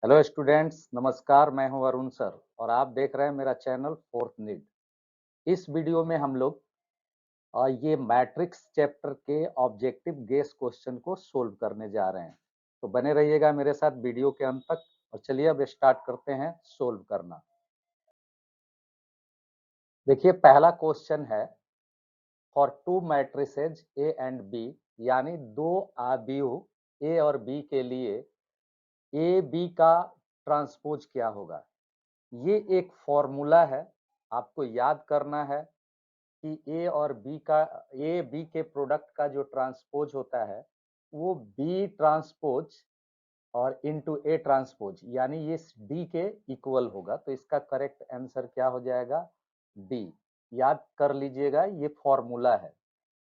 Hello students, नमस्कार। मैं हूं अरुण सर और आप देख रहे हैं मेरा चैनल फोर्थ नीड। इस वीडियो में हम लोग ये मैट्रिक्स चैप्टर के ऑब्जेक्टिव गेस क्वेश्चन को सोल्व करने जा रहे हैं। तो बने रहिएगा मेरे साथ वीडियो के अंत तक। और चलिए अब स्टार्ट करते हैं सोल्व करना। देखिए, पहला क्वेश्चन है for two matrices A and B, यानी दो आव्यूह ए और बी के लिए ए बी का ट्रांसपोज क्या होगा। ये एक फॉर्मूला है, आपको याद करना है कि ए बी के प्रोडक्ट का जो ट्रांसपोज होता है वो बी ट्रांसपोज और इनटू ए ट्रांसपोज, यानी ये डी के इक्वल होगा। तो इसका करेक्ट आंसर क्या हो जाएगा? डी। याद कर लीजिएगा, ये फॉर्मूला है।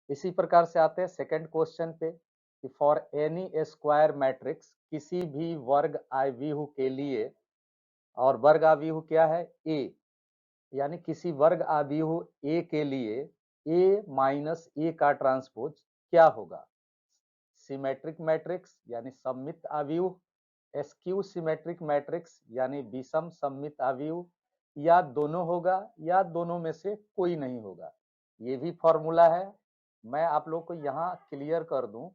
इसी प्रकार से आते हैं सेकंड क्वेश्चन पे कि फॉर एनी स्क्वायर मैट्रिक्स, किसी भी वर्ग आव्यूह के लिए, और वर्ग आव्यूह क्या है? ए, यानी किसी वर्ग आव्यूह ए के लिए ए माइनस ए का ट्रांसपोज क्या होगा? सिमेट्रिक मैट्रिक्स यानी सममित आव्यूह, एस्क्यू सिमेट्रिक मैट्रिक्स यानी विषम सममित आव्यूह, या दोनों होगा, या दोनों में से कोई नहीं होगा। ये भी फॉर्मूला है। मैं आप लोग को यहाँ क्लियर कर दूं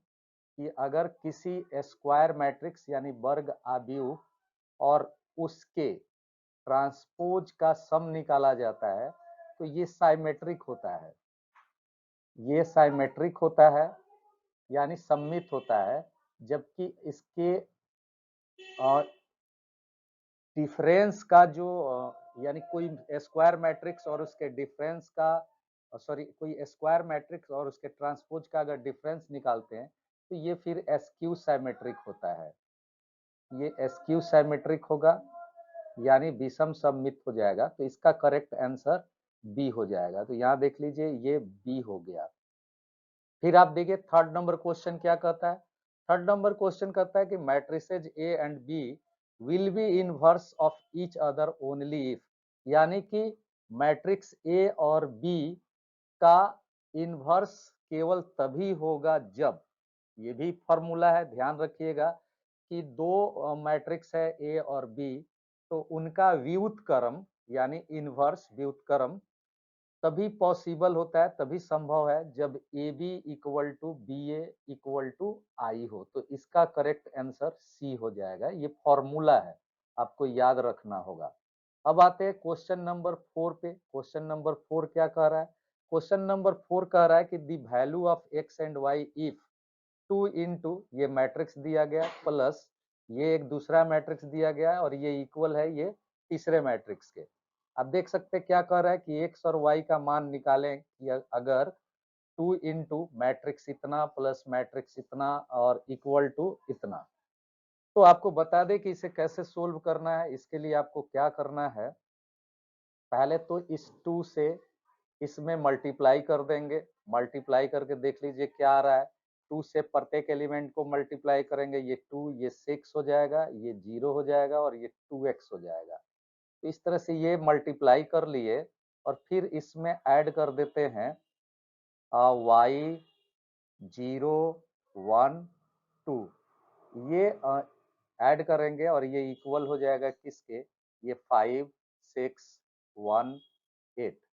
कि अगर किसी स्क्वायर मैट्रिक्स यानी वर्ग आव्यूह और उसके ट्रांसपोज का सम निकाला जाता है तो ये साइमेट्रिक होता है। ये साइमेट्रिक होता है यानी सममित होता है, जबकि इसके डिफरेंस का जो यानी कोई स्क्वायर मैट्रिक्स और उसके डिफरेंस का, सॉरी, कोई स्क्वायर मैट्रिक्स और उसके ट्रांसपोज का अगर डिफरेंस निकालते हैं तो ये फिर एस्क्यू साइमेट्रिक होता है। ये एस्क्यू साइमेट्रिक होगा यानी विषम सममित हो जाएगा। तो इसका करेक्ट आंसर बी हो जाएगा। तो यहाँ देख लीजिए, ये बी हो गया। फिर आप देखिए थर्ड नंबर क्वेश्चन क्या कहता है। थर्ड नंबर क्वेश्चन कहता है कि matrices A and B will be inverse of each other only if, यानी कि मैट्रिक्स ए और बी का इनवर्स केवल तभी होगा जब, ये भी फॉर्मूला है, ध्यान रखिएगा कि दो मैट्रिक्स है ए और बी, तो उनका व्युत्क्रम यानी इनवर्स व्युत्क्रम तभी पॉसिबल होता है, तभी संभव है जब A B equal to B A equal to I हो। तो इसका करेक्ट आंसर सी हो जाएगा। ये फॉर्मूला है, आपको याद रखना होगा। अब आते हैं क्वेश्चन नंबर 4 पे। क्वेश्चन नंबर 4 क्या कह रहा है? क्वेश्चन नंबर 4 कह रहा है कि the value of x and y if two into, ये मैट्रिक्स दिया गया, प्लस ये एक दूसरा मैट्रिक्स दिया गया है और ये इक्वल है ये तीसरे मैट्रिक्स के। आप देख सकते हैं क्या कह रहा है कि एक्स और वाई का मान निकालें कि अगर टू इंटू मैट्रिक्स इतना प्लस मैट्रिक्स इतना और इक्वल टू इतना। तो आपको बता दें कि इसे कैसे सोल्व करना है। इसके लिए आपको क्या करना है, पहले तो इस टू से इसमें मल्टीप्लाई कर देंगे। मल्टीप्लाई करके देख लीजिए क्या आ रहा है। टू से प्रत्येक एलिमेंट को मल्टीप्लाई करेंगे, ये टू, ये सिक्स हो जाएगा, ये जीरो हो जाएगा और ये 2x हो जाएगा। तो इस तरह से ये मल्टीप्लाई कर लिए और फिर इसमें ऐड कर देते हैं y 0 1 2, ये ऐड करेंगे और ये इक्वल हो जाएगा किसके? ये 5 6 1 8।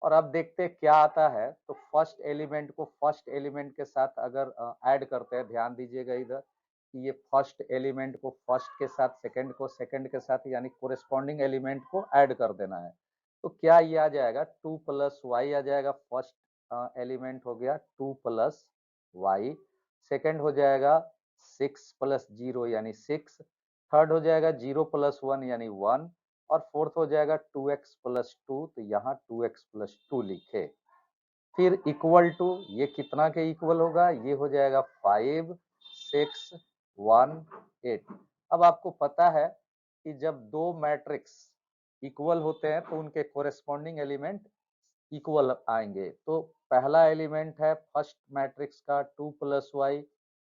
और अब देखते हैं क्या आता है। तो फर्स्ट एलिमेंट को फर्स्ट एलिमेंट के साथ अगर ऐड करते हैं, ध्यान दीजिएगा इधर कि ये फर्स्ट एलिमेंट को फर्स्ट के साथ, सेकंड को सेकंड के साथ, यानी कोरेस्पॉन्डिंग एलिमेंट को ऐड कर देना है। तो क्या ये आ जाएगा? 2 प्लस वाई आ जाएगा। फर्स्ट एलिमेंट हो गया 2 प्लस वाई, सेकेंड हो जाएगा 6 प्लस 0 यानी 6, थर्ड हो जाएगा 0 प्लस 1 यानी 1, और फोर्थ हो जाएगा 2x प्लस 2। तो यहाँ 2x प्लस 2 लिखे। फिर इक्वल टू, ये कितना के इक्वल होगा? ये हो जाएगा 5 6 1 8। अब आपको पता है कि जब दो मैट्रिक्स इक्वल होते हैं तो उनके कोरेस्पॉन्डिंग एलिमेंट इक्वल आएंगे। तो पहला एलिमेंट है फर्स्ट मैट्रिक्स का 2 प्लस वाई,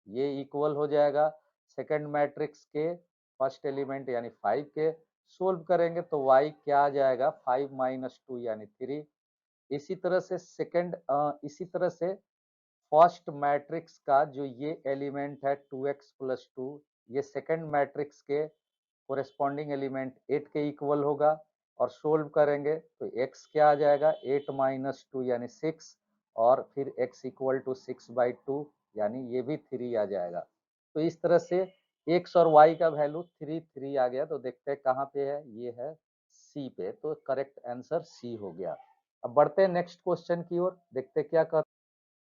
ये इक्वल हो जाएगा सेकंड मैट्रिक्स के फर्स्ट एलिमेंट यानी 5 के। सोल्व करेंगे तो y क्या आ जाएगा? 5 माइनस 2 यानी 3। इसी तरह से इसी तरह से फर्स्ट मैट्रिक्स का जो ये एलिमेंट है 2x प्लस 2, ये सेकंड मैट्रिक्स के कोरेस्पॉन्डिंग एलिमेंट 8 के इक्वल होगा और सोल्व करेंगे तो x क्या आ जाएगा 8 माइनस 2 यानी 6 और फिर x इक्वल टू 6/2 यानी ये भी 3 आ जाएगा। तो इस तरह से x और y का वैल्यू 3 3 आ गया। तो देखते हैं कहाँ पे है, ये है सी पे, तो करेक्ट आंसर सी हो गया। अब बढ़ते हैं नेक्स्ट क्वेश्चन की ओर, देखते हैं क्या कर।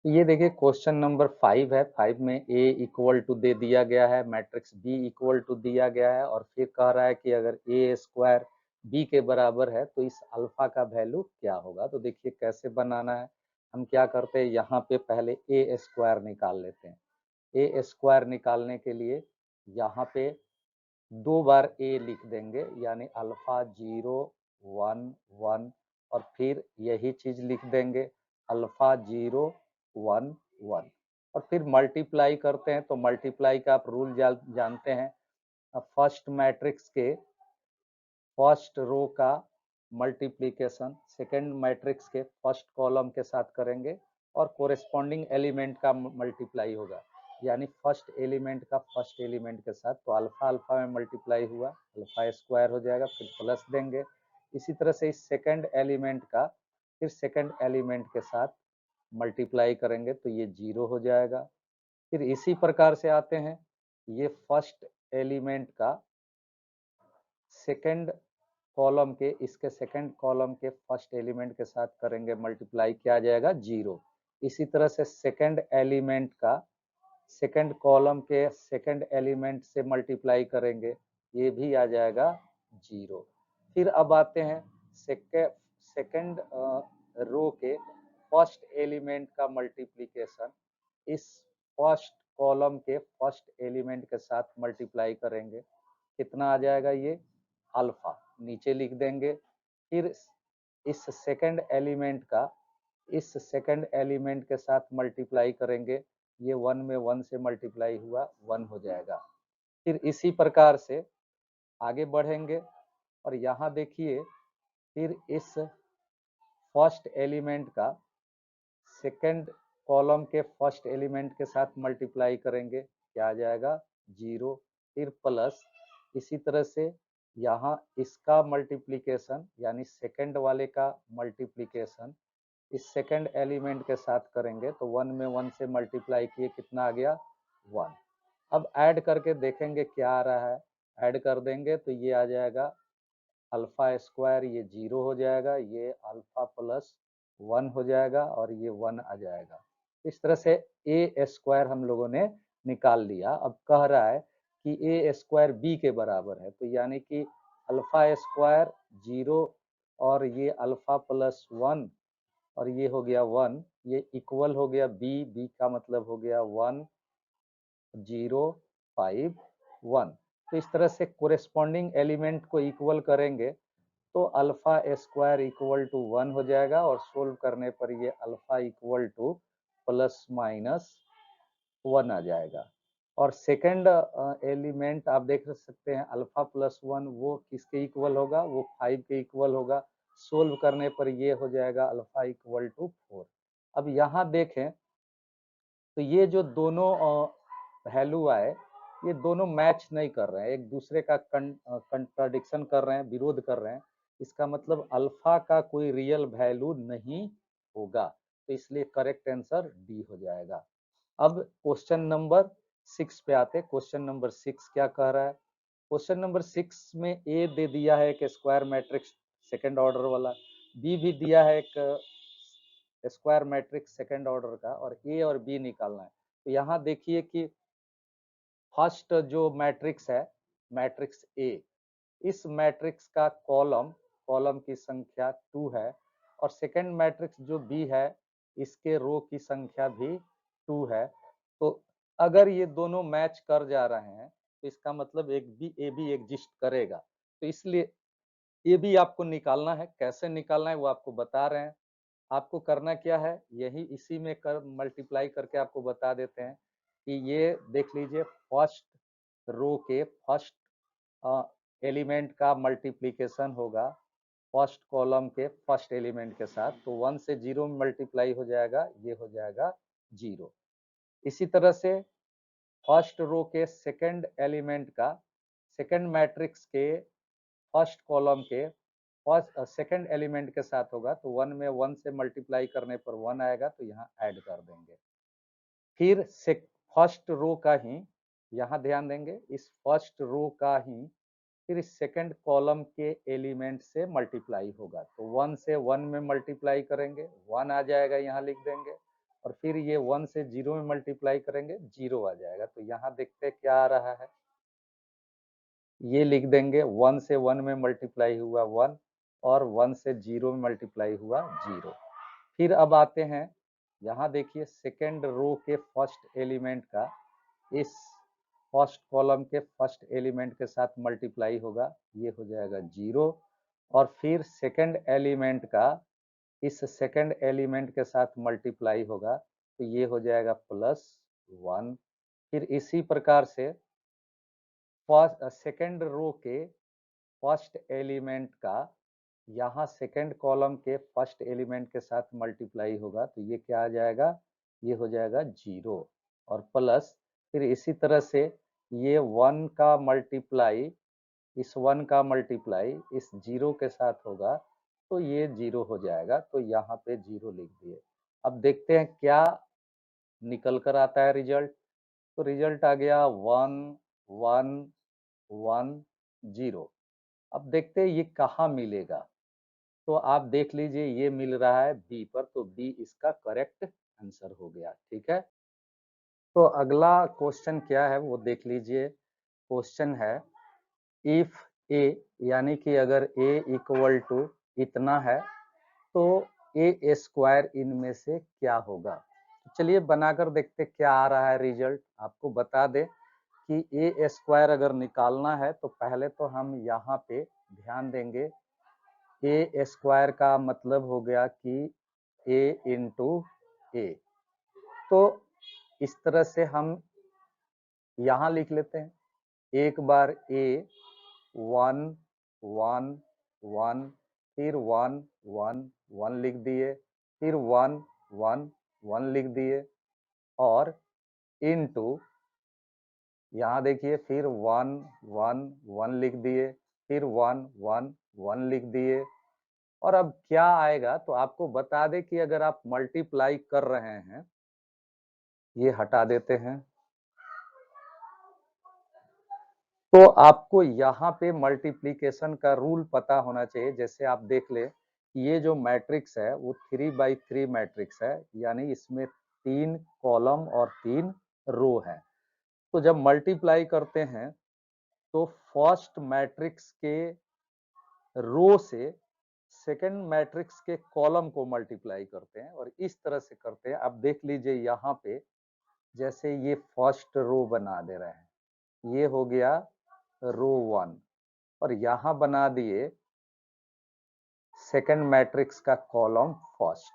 ये देखिए क्वेश्चन नंबर 5 है। 5 में a इक्वल टू दे दिया गया है, मैट्रिक्स b इक्वल टू दिया गया है और फिर कह रहा है कि अगर a स्क्वायर b के बराबर है तो इस अल्फा का वैल्यू क्या होगा। तो देखिए कैसे बनाना है। हम क्या करते हैं, यहाँ पे पहले a स्क्वायर निकाल लेते हैं। a स्क्वायर निकालने के लिए यहाँ पे 2 बार a लिख देंगे, यानी अल्फा 0 1 1 और फिर यही चीज लिख देंगे अल्फा 0 1 1 और फिर मल्टीप्लाई करते हैं। तो मल्टीप्लाई का आप रूल जानते हैं। फर्स्ट मैट्रिक्स के फर्स्ट रो का मल्टीप्लिकेशन सेकंड मैट्रिक्स के फर्स्ट कॉलम के साथ करेंगे और कोरेस्पॉन्डिंग एलिमेंट का मल्टीप्लाई होगा, यानी फर्स्ट एलिमेंट का फर्स्ट एलिमेंट के साथ। तो अल्फा अल्फा में मल्टीप्लाई हुआ, अल्फा स्क्वायर हो जाएगा, फिर प्लस देंगे। इसी तरह से इस सेकंड एलिमेंट का फिर सेकंड एलिमेंट के साथ मल्टीप्लाई करेंगे तो ये 0 हो जाएगा। फिर इसी प्रकार से आते हैं, ये फर्स्ट एलिमेंट का सेकंड कॉलम के इसके सेकंड कॉलम के फर्स्ट एलिमेंट के साथ करेंगे मल्टीप्लाई, क्या आ जाएगा 0। इसी तरह से सेकंड एलिमेंट का सेकंड कॉलम के सेकंड एलिमेंट से मल्टीप्लाई करेंगे, ये भी आ जाएगा 0। फिर अब आते हैं सेकंड रो के फर्स्ट एलिमेंट का मल्टीप्लिकेशन इस फर्स्ट कॉलम के फर्स्ट एलिमेंट के साथ मल्टीप्लाई करेंगे, कितना आ जाएगा ये अल्फा, नीचे लिख देंगे। फिर इस सेकंड एलिमेंट का इस सेकंड एलिमेंट के साथ मल्टीप्लाई करेंगे, ये 1 में 1 से मल्टीप्लाई हुआ 1 हो जाएगा। फिर इसी प्रकार से आगे बढ़ेंगे और यहाँ देखिए फिर इस फर्स्ट एलिमेंट का सेकंड कॉलम के फर्स्ट एलिमेंट के साथ मल्टीप्लाई करेंगे, क्या आ जाएगा 0। फिर प्लस इसी तरह से यहाँ इसका मल्टीप्लिकेशन यानी सेकंड वाले का मल्टीप्लिकेशन इस सेकंड एलिमेंट के साथ करेंगे तो 1 में 1 से मल्टीप्लाई किए, कितना आ गया 1। अब ऐड करके देखेंगे क्या आ रहा है, ऐड कर देंगे तो ये आ जाएगा अल्फा स्क्वायर, ये 0 हो जाएगा, ये अल्फा प्लस 1 हो जाएगा और ये 1 आ जाएगा। इस तरह से ए स्क्वायर हम लोगों ने निकाल लिया। अब कह रहा है कि ए स्क्वायर बी के बराबर है, तो यानी कि अल्फा स्क्वायर 0 और ये अल्फा प्लस 1 और ये हो गया 1, ये इक्वल हो गया बी, बी का मतलब हो गया 1 0 5 1। तो इस तरह से कोरेस्पॉन्डिंग एलिमेंट को इक्वल करेंगे तो अल्फा स्क्वायर इक्वल टू 1 हो जाएगा और सोल्व करने पर ये alpha equal two plus minus 1 आ जाएगा। और सेकंड एलिमेंट आप देख सकते हैं अल्फा प्लस 1 वो किसके इक्वल होगा, वो 5 के इक्वल होगा। सोल्व करने पर ये हो जाएगा अल्फा इक्वल टू 4। अब यहाँ देखें तो ये जो दोनों वैल्यू आए, ये दोनों मैच नहीं कर रहे हैं, एक दूसरे का कंट्राडिक्शन कर रहे हैं, विरोध कर रहे हैं। इसका मतलब अल्फा का कोई रियल वैल्यू नहीं होगा, तो इसलिए करेक्ट आंसर डी हो जाएगा। अब क्वेश्चन नंबर 6 पे आते हैं। क्वेश्चन नंबर 6 क्या कह रहा है, क्वेश्चन नंबर 6 में ए दे दिया है एक स्क्वायर मैट्रिक्स सेकंड ऑर्डर वाला, बी भी दिया है एक स्क्वायर मैट्रिक्स सेकंड ऑर्डर का, और ए और बी निकालना है। तो यहाँ देखिए कि फर्स्ट जो मैट्रिक्स है मैट्रिक्स ए, इस मैट्रिक्स का कॉलम कॉलम की संख्या 2 है और सेकंड मैट्रिक्स जो बी है इसके रो की संख्या भी 2 है। तो अगर ये दोनों मैच कर जा रहे हैं तो इसका मतलब एक भी ए भी एग्जिस्ट करेगा। तो इसलिए ये भी आपको निकालना है, कैसे निकालना है वो आपको बता रहे हैं। आपको करना क्या है, यही इसी में कर मल्टीप्लाई करके आपको बता देते हैं कि ये देख लीजिए फर्स्ट रो के फर्स्ट एलिमेंट का मल्टीप्लिकेशन होगा फर्स्ट कॉलम के फर्स्ट एलिमेंट के साथ, तो 1 से 0 में मल्टीप्लाई हो जाएगा, ये हो जाएगा 0। इसी तरह से फर्स्ट रो के सेकंड एलिमेंट का सेकंड मैट्रिक्स के फर्स्ट कॉलम के फर्स्ट सेकंड एलिमेंट के साथ होगा, तो 1 में 1 से मल्टीप्लाई करने पर 1 आएगा, तो यहाँ ऐड कर देंगे। फिर फर्स्ट रो का ही यहाँ ध्यान देंगे, इस फर्स्ट रो का ही फिर इस सेकंड कॉलम के एलिमेंट से मल्टीप्लाई होगा, तो 1 से 1 में मल्टीप्लाई करेंगे, 1 आ जाएगा, यहाँ लिख देंगे। और फिर ये 1 से 0 में मल्टीप्लाई करेंगे, 0 आ जाएगा। तो यहाँ देखते हैं क्या आ रहा है, ये लिख देंगे 1 से 1 में मल्टीप्लाई हुआ 1 और 1 से 0 में मल्टीप्लाई हुआ 0। फिर अब आते हैं, यहाँ देखिए सेकेंड रो के फर्स्ट एलिमेंट का इस फर्स्ट कॉलम के फर्स्ट एलिमेंट के साथ मल्टीप्लाई होगा, ये हो जाएगा 0। और फिर सेकंड एलिमेंट का इस सेकंड एलिमेंट के साथ मल्टीप्लाई होगा, तो ये हो जाएगा +1। फिर इसी प्रकार से फर्स्ट सेकंड रो के फर्स्ट एलिमेंट का यहाँ सेकंड कॉलम के फर्स्ट एलिमेंट के साथ मल्टीप्लाई होगा, तो ये क्या आ जाएगा, ये हो जाएगा 0 और प्लस। फिर इसी तरह से ये 1 का मल्टीप्लाई इस 1 का मल्टीप्लाई इस 0 के साथ होगा, तो ये 0 हो जाएगा, तो यहाँ पे 0 लिख दिए। अब देखते हैं क्या निकल कर आता है रिजल्ट। तो रिजल्ट आ गया 1 1 1 0। अब देखते हैं ये कहाँ मिलेगा, तो आप देख लीजिए ये मिल रहा है बी पर, तो बी इसका करेक्ट आंसर हो गया। ठीक है, तो अगला क्वेश्चन क्या है वो देख लीजिए। क्वेश्चन है इफ ए, यानी कि अगर ए इक्वल टू इतना है, तो ए स्क्वायर इनमें से क्या होगा। चलिए बनाकर देखते क्या आ रहा है रिजल्ट। आपको बता दे कि ए स्क्वायर अगर निकालना है, तो पहले तो हम यहाँ पे ध्यान देंगे, ए स्क्वायर का मतलब हो गया कि ए इंटू ए। तो इस तरह से हम यहाँ लिख लेते हैं, एक बार ए 1 1 1, फिर 1 1 1 लिख दिए, फिर 1 1 1 लिख दिए, और इनटू यहाँ देखिए फिर 1 1 1 लिख दिए, फिर 1 1 1 लिख दिए। और अब क्या आएगा, तो आपको बता दे कि अगर आप मल्टीप्लाई कर रहे हैं, ये हटा देते हैं, तो आपको यहाँ पे मल्टीप्लिकेशन का रूल पता होना चाहिए। जैसे आप देख ले, ये जो मैट्रिक्स है वो 3x3 मैट्रिक्स है, यानी इसमें 3 कॉलम और 3 रो है। तो जब मल्टीप्लाई करते हैं, तो फर्स्ट मैट्रिक्स के रो से सेकंड मैट्रिक्स के कॉलम को मल्टीप्लाई करते हैं, और इस तरह से करते हैं। अब देख लीजिए यहाँ पे, जैसे ये फर्स्ट रो बना दे रहे हैं, ये हो गया रो 1, और यहाँ बना दिए सेकंड मैट्रिक्स का कॉलम फर्स्ट।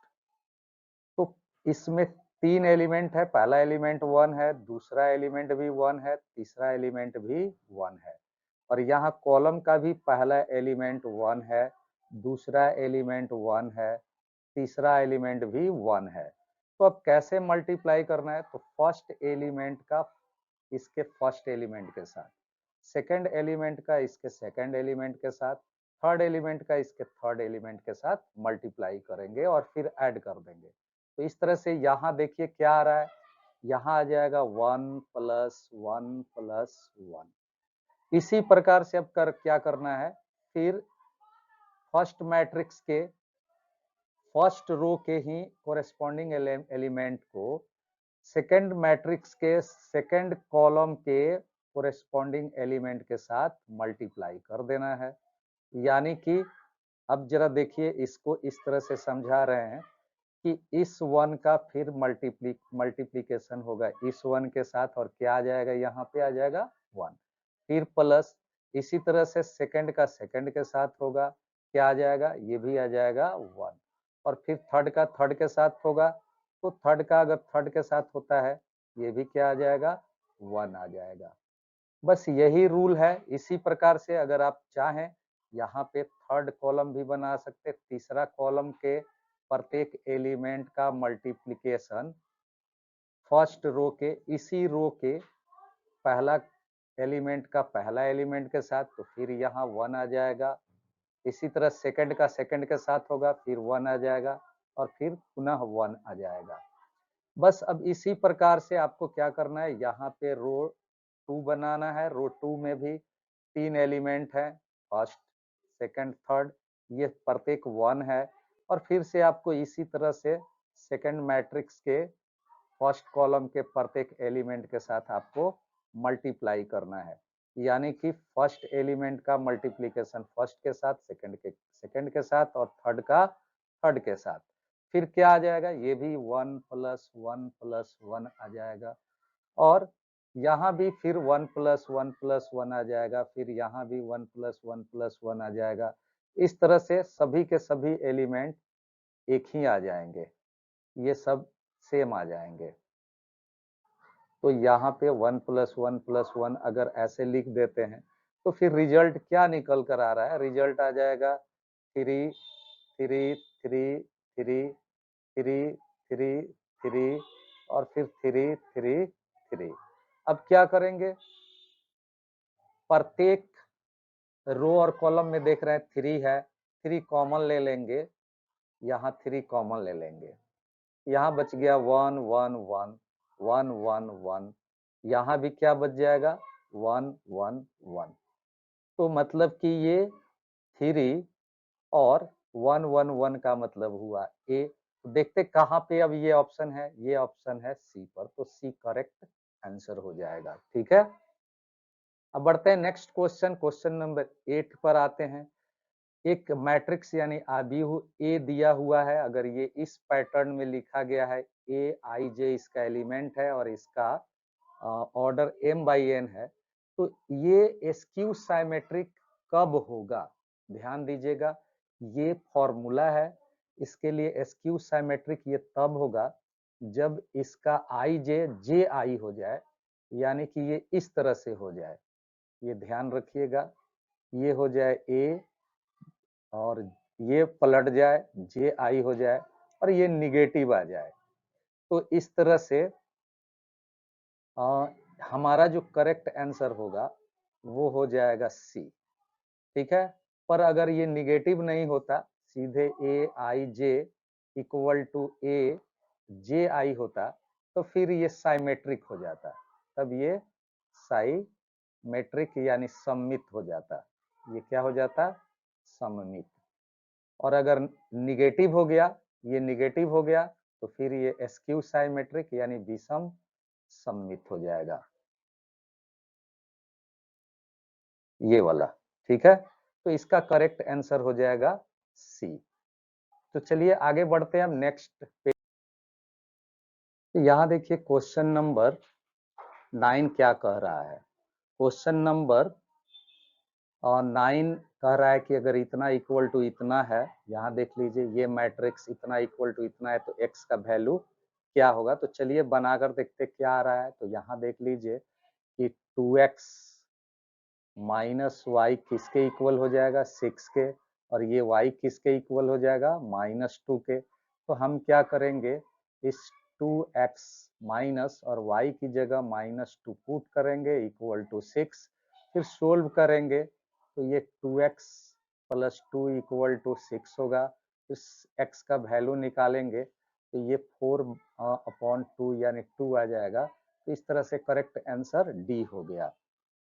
तो इसमें 3 एलिमेंट है, पहला एलिमेंट 1 है, दूसरा एलिमेंट भी 1 है, तीसरा एलिमेंट भी 1 है। और यहाँ कॉलम का भी पहला एलिमेंट 1 है, दूसरा एलिमेंट 1 है, तीसरा एलिमेंट भी 1 है। तो अब कैसे मल्टीप्लाई करना है, तो फर्स्ट एलिमेंट का इसके फर्स्ट एलिमेंट के साथ, सेकंड एलिमेंट का इसके सेकंड एलिमेंट के साथ, थर्ड एलिमेंट का इसके थर्ड एलिमेंट के साथ मल्टीप्लाई करेंगे और फिर ऐड कर देंगे। तो इस तरह से यहाँ देखिए क्या आ रहा है, यहाँ आ जाएगा 1 + 1 + 1। इसी प्रकार से अब क्या करना है, फिर फर्स्ट मैट्रिक्स के फर्स्ट रो के ही कोरेस्पॉन्डिंग एलिमेंट को सेकंड मैट्रिक्स के सेकंड कॉलम के कोरेस्पॉन्डिंग एलिमेंट के साथ मल्टीप्लाई कर देना है। यानी कि अब जरा देखिए, इसको इस तरह से समझा रहे हैं कि इस 1 का फिर मल्टीप्लिकेशन होगा इस 1 के साथ, और क्या आ जाएगा, यहाँ पे आ जाएगा 1, फिर प्लस इसी तरह से सेकंड का सेकंड के साथ होगा, क्या आ जाएगा, ये भी आ जाएगा 1, और फिर थर्ड का थर्ड के साथ होगा, तो थर्ड का अगर थर्ड के साथ होता है, ये भी क्या आ जाएगा, 1 आ जाएगा। बस यही रूल है। इसी प्रकार से अगर आप चाहें, यहाँ पे थर्ड कॉलम भी बना सकते, तीसरा कॉलम के प्रत्येक एलिमेंट का मल्टीप्लिकेशन फर्स्ट रो के इसी रो के पहला एलिमेंट का पहला एलिमेंट के साथ, तो फिर यहाँ 1 आ जाएगा। इसी तरह सेकंड का सेकंड के साथ होगा, फिर 1 आ जाएगा और फिर पुनः 1 आ जाएगा। बस अब इसी प्रकार से आपको क्या करना है, यहाँ पे रो 2 बनाना है। रो 2 में भी 3 एलिमेंट है, फर्स्ट, सेकंड, थर्ड, ये प्रत्येक 1 है। और फिर से आपको इसी तरह से सेकंड मैट्रिक्स के फर्स्ट कॉलम के प्रत्येक एलिमेंट के साथ आपको मल्टीप्लाई करना है। यानी कि फर्स्ट एलिमेंट का मल्टीप्लीकेशन फर्स्ट के साथ, सेकंड के साथ और थर्ड का थर्ड के साथ। फिर क्या आ जाएगा, ये भी 1 + 1 + 1 आ जाएगा। और यहाँ भी फिर 1 + 1 + 1 आ जाएगा। फिर यहाँ भी 1 + 1 + 1 आ जाएगा। इस तरह से सभी के सभी एलिमेंट एक ही आ जाएंगे, ये सब सेम आ जाएंगे। तो यहाँ पे 1 + 1 + 1 अगर ऐसे लिख देते हैं तो फिर रिजल्ट क्या निकल कर आ रहा है, रिजल्ट आ जाएगा 3 3 3 3 3 3 3 और फिर 3 3 3। अब क्या करेंगे, प्रत्येक रो और कॉलम में देख रहे हैं 3 है, 3 कॉमन ले लेंगे, यहाँ 3 कॉमन ले लेंगे। यहाँ बच गया 1 1 1 1 1 1। यहाँ भी क्या बच जाएगा 1 1 1। तो मतलब कि ये 3 और 1 1 1 का मतलब हुआ ए। तो देखते कहाँ पे अब ये ऑप्शन है, ये ऑप्शन है सी पर, तो सी करेक्ट आंसर हो जाएगा। ठीक है, अब बढ़ते हैं नेक्स्ट क्वेश्चन, क्वेश्चन नंबर 8 पर आते हैं। एक मैट्रिक्स यानी आबीहू ए दिया हुआ है, अगर ये इस पैटर्न में लिखा गया है, ए आई जे इसका एलिमेंट है और इसका ऑर्डर m/n है, तो ये स्क्यू साइमेट्रिक कब होगा, ध्यान दीजिएगा, ये फॉर्मूला है। इसके लिए स्क्यू साइमेट्रिक ये तब होगा जब इसका आई जे जे आई हो जाए, यानी कि ये इस तरह से हो जाए, ये ध्यान रखिएगा, ये हो जाए ए और ये पलट जाए, जे आई हो जाए और ये निगेटिव आ जाए। तो इस तरह से हमारा जो करेक्ट आंसर होगा वो हो जाएगा सी। ठीक है, पर अगर ये निगेटिव नहीं होता, सीधे ए आई जे इक्वल टू ए जे आई होता, तो फिर ये साइमेट्रिक हो जाता, तब ये साइमेट्रिक यानी सममित हो जाता। ये क्या हो जाता, सममित। और अगर निगेटिव हो गया, ये निगेटिव हो गया, तो फिर ये स्क्यू साइमेट्रिक यानी विषम सममित हो जाएगा, ये वाला। ठीक है, तो इसका करेक्ट आंसर हो जाएगा सी। तो चलिए आगे बढ़ते हैं हम नेक्स्ट पे। तो यहाँ देखिए क्वेश्चन नंबर 9 क्या कह रहा है। क्वेश्चन नंबर 9 कह रहा है कि अगर इतना इक्वल टू इतना है, यहाँ देख लीजिए ये मैट्रिक्स इतना इक्वल टू इतना है, तो x का वैल्यू क्या होगा। तो चलिए बनाकर देखते क्या आ रहा है। तो यहाँ देख लीजिए कि 2x माइनस वाई किसके इक्वल हो जाएगा, 6 के, और ये y किसके इक्वल हो जाएगा, -2 के। तो हम क्या करेंगे, इस 2x माइनस और y की जगह -2 पुट करेंगे इक्वल टू 6, फिर सोल्व करेंगे तो ये 2x + 2 इक्वल टू 6 होगा। इस x का वैल्यू निकालेंगे तो ये 4/2 यानी 2 आ जाएगा। तो इस तरह से करेक्ट आंसर डी हो गया।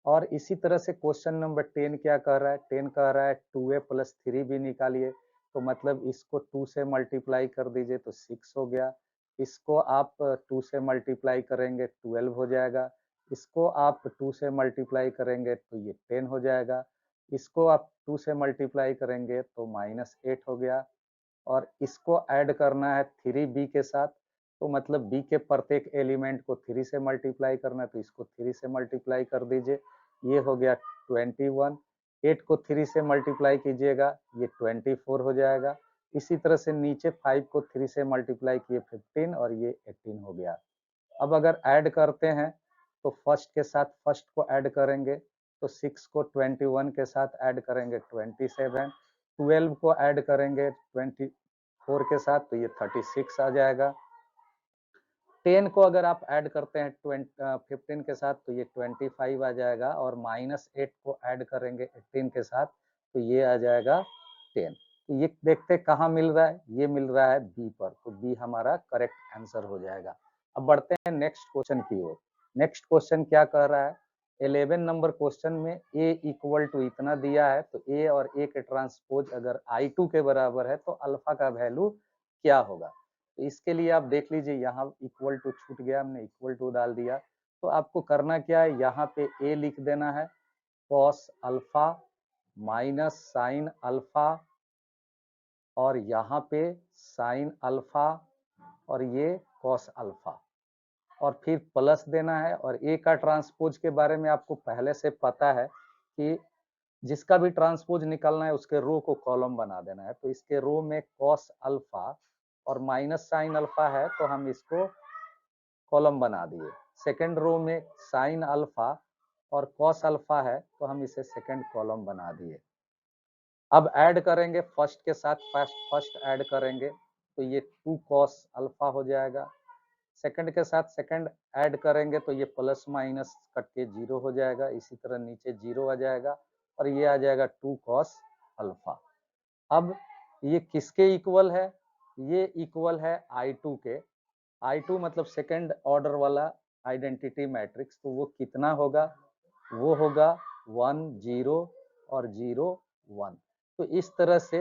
और इसी तरह से क्वेश्चन नंबर 10 क्या कह रहा है, 10 कह रहा है 2a + 3 भी निकालिए। तो मतलब इसको 2 से मल्टीप्लाई कर दीजिए तो 6 हो गया। इसको आप 2 से मल्टीप्लाई करेंगे 12 हो जाएगा। इसको आप 2 से मल्टीप्लाई करेंगे तो ये 10 हो जाएगा। इसको आप 2 से मल्टीप्लाई करेंगे तो -8 हो गया। और इसको ऐड करना है 3b के साथ, तो मतलब b के प्रत्येक एलिमेंट को 3 से मल्टीप्लाई करना है, तो इसको 3 से मल्टीप्लाई कर दीजिए, ये हो गया 21। 8 को 3 से मल्टीप्लाई कीजिएगा, ये 24 हो जाएगा। इसी तरह से नीचे 5 को 3 से मल्टीप्लाई किए 15 और ये 18 हो गया। अब अगर ऐड करते हैं तो फर्स्ट के साथ फर्स्ट को ऐड करेंगे, तो 6 को 21 के साथ ऐड करेंगे 27, 12 को ऐड करेंगे 24 के साथ तो ये 36 आ जाएगा। 10 को अगर आप ऐड करते हैं 15 के साथ तो ये 25 आ जाएगा, और -8 को ऐड करेंगे 18 के साथ तो ये आ जाएगा 10। तो ये देखते हैं कहाँ मिल रहा है, ये मिल रहा है बी पर, तो बी हमारा करेक्ट आंसर हो जाएगा। अब बढ़ते हैं नेक्स्ट क्वेश्चन की ओर। नेक्स्ट क्वेश्चन क्या कह रहा है, 11 नंबर क्वेश्चन में a इक्वल टू इतना दिया है, तो a और a के ट्रांसपोज अगर I2 के बराबर है तो अल्फा का वैल्यू क्या होगा। तो इसके लिए आप देख लीजिए, यहाँ इक्वल टू छूट गया, हमने इक्वल टू डाल दिया। तो आपको करना क्या है, यहाँ पे a लिख देना है, cos alpha minus sine alpha, और यहाँ पे साइन अल्फा, और ये कॉस अल्फा, और फिर प्लस देना है। और ए का ट्रांसपोज के बारे में आपको पहले से पता है कि जिसका भी ट्रांसपोज निकालना है उसके रो को कॉलम बना देना है। तो इसके रो में कॉस अल्फा और माइनस साइन अल्फा है, तो हम इसको कॉलम बना दिए। सेकंड रो में साइन अल्फा और कॉस अल्फा है, तो हम इसे सेकंड कॉलम बना दिए। अब ऐड करेंगे फर्स्ट के साथ, फर्स्ट ऐड करेंगे तो ये 2 कॉस अल्फा हो जाएगा। सेकंड के साथ सेकंड ऐड करेंगे तो ये प्लस माइनस कट के 0 हो जाएगा, इसी तरह नीचे 0 आ जाएगा, और ये आ जाएगा 2 कॉस अल्फा। अब ये किसके इक्वल है, ये इक्वल है I2 के। I2 मतलब सेकंड ऑर्डर वाला आइडेंटिटी मैट्रिक्स, तो वो कितना होगा, वो होगा 1 0 और 0 1। तो इस तरह से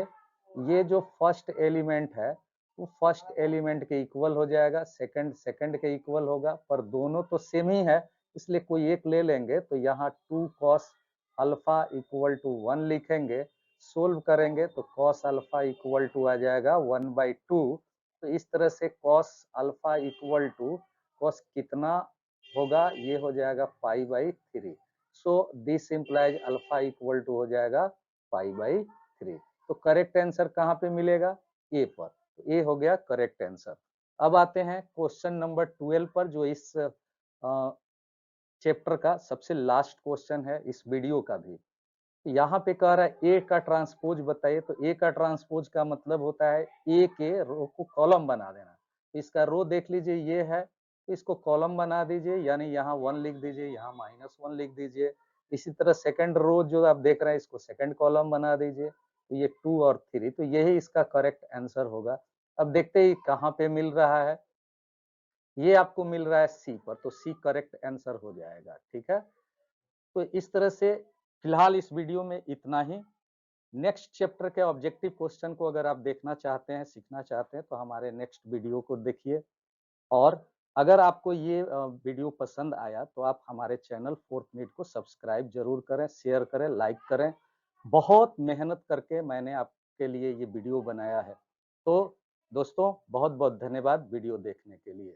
ये जो फर्स्ट एलिमेंट है वो फर्स्ट एलिमेंट के इक्वल हो जाएगा, सेकंड सेकंड के इक्वल होगा, पर दोनों तो सेम ही है इसलिए कोई एक ले लेंगे। तो यहाँ 2 कॉस अल्फा इक्वल टू 1 लिखेंगे, सोल्व करेंगे तो कॉस अल्फा इक्वल टू आ जाएगा 1/2। तो इस तरह से cos alpha equal to cos कितना होगा, ये हो जाएगा π/3। So this implies alpha equal to हो जाएगा π/3। तो करेक्ट आंसर कहाँ पे मिलेगा, ए पर। तो ए हो गया करेक्ट आंसर। अब आते हैं क्वेश्चन नंबर 12 पर, जो इस चैप्टर का सबसे लास्ट क्वेश्चन है इस वीडियो का भी। यहाँ पे कह रहा है ए का ट्रांसपोज बताइए। तो ए का ट्रांसपोज का मतलब होता है ए के रो को कॉलम बना देना। इसका रो देख लीजिए ये है, इसको कॉलम बना दीजिए, यानी यहाँ 1 लिख दीजिए, यहाँ -1 लिख दीजिए। इसी तरह सेकंड रो जो आप देख रहे हैं इसको सेकंड कॉलम बना दीजिए। तो ये 2 और 3, तो यही इसका करेक्ट आंसर होगा। अब देखते ही कहाँ पे मिल रहा है, ये आपको मिल रहा है सी पर, तो सी करेक्ट आंसर हो जाएगा। ठीक है, तो इस तरह से फिलहाल इस वीडियो में इतना ही। नेक्स्ट चैप्टर के ऑब्जेक्टिव क्वेश्चन को अगर आप देखना चाहते हैं, सीखना चाहते हैं, तो हमारे नेक्स्ट वीडियो को देखिए। और अगर आपको ये वीडियो पसंद आया तो आप हमारे चैनल फोर्थ मिनट को सब्सक्राइब जरूर करें, शेयर करें, लाइक करें। बहुत मेहनत करके मैंने आपके लिए ये वीडियो बनाया है। तो दोस्तों बहुत बहुत धन्यवाद वीडियो देखने के लिए।